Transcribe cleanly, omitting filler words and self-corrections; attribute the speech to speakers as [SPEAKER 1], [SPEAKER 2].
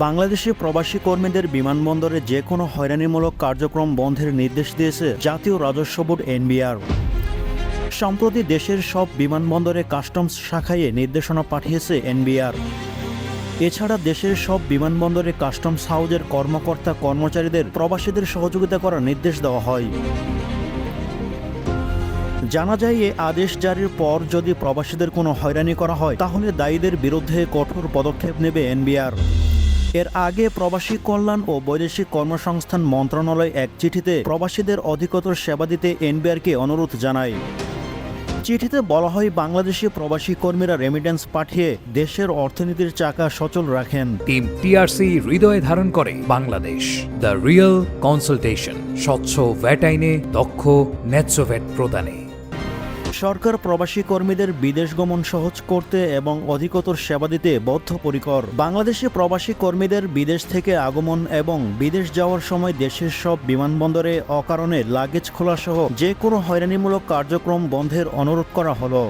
[SPEAKER 1] বাংলাদেশি প্রবাসী কর্মীদের বিমানবন্দরে যে কোনো হয়রানিমূলক কার্যক্রম বন্ধের নির্দেশ দিয়েছে জাতীয় রাজস্ব বোর্ড এনবিআর। সম্প্রতি দেশের সব বিমানবন্দরে কাস্টমস শাখায় নির্দেশনা পাঠিয়েছে এনবিআর। এছাড়া দেশের সব বিমানবন্দরে কাস্টমস হাউজের কর্মকর্তা কর্মচারীদের প্রবাসীদের সহযোগিতা করার নির্দেশ দেওয়া হয়। জানা যায়, এ আদেশ জারির পর যদি প্রবাসীদের কোনো হয়রানি করা হয় তাহলে দায়ীদের বিরুদ্ধে কঠোর পদক্ষেপ নেবে এনবিআর। এর আগে প্রবাসী কল্যাণ ও বৈদেশিক কর্মসংস্থান মন্ত্রণালয় এক চিঠিতে প্রবাসীদের অধিকতর সেবা দিতে এনবিআরকে অনুরোধ জানায়। চিঠিতে বলা হয়, বাংলাদেশি প্রবাসী কর্মীরা রেমিটেন্স পাঠিয়ে দেশের অর্থনীতির চাকা সচল রাখেন।
[SPEAKER 2] টিম টিআরসি হৃদয়ে ধারণ করে বাংলাদেশ, দ্য রিয়েল কনসালটেশন, স্বচ্ছ ভ্যাট আইনে দক্ষ ন্যায্য ভ্যাট প্রদানে।
[SPEAKER 1] সরকার প্রবাসী কর্মীদের বিদেশ গমন সহজ করতে এবং অধিকতর সেবা দিতে বদ্ধপরিকর। বাংলাদেশি প্রবাসী কর্মীদের বিদেশ থেকে আগমন এবং বিদেশ যাওয়ার সময় দেশের সব বিমানবন্দরে অকারণে লাগেজ খোলা সহ যে কোনো হয়রানিমূলক কার্যক্রম বন্ধের অনুরোধ করা হলো।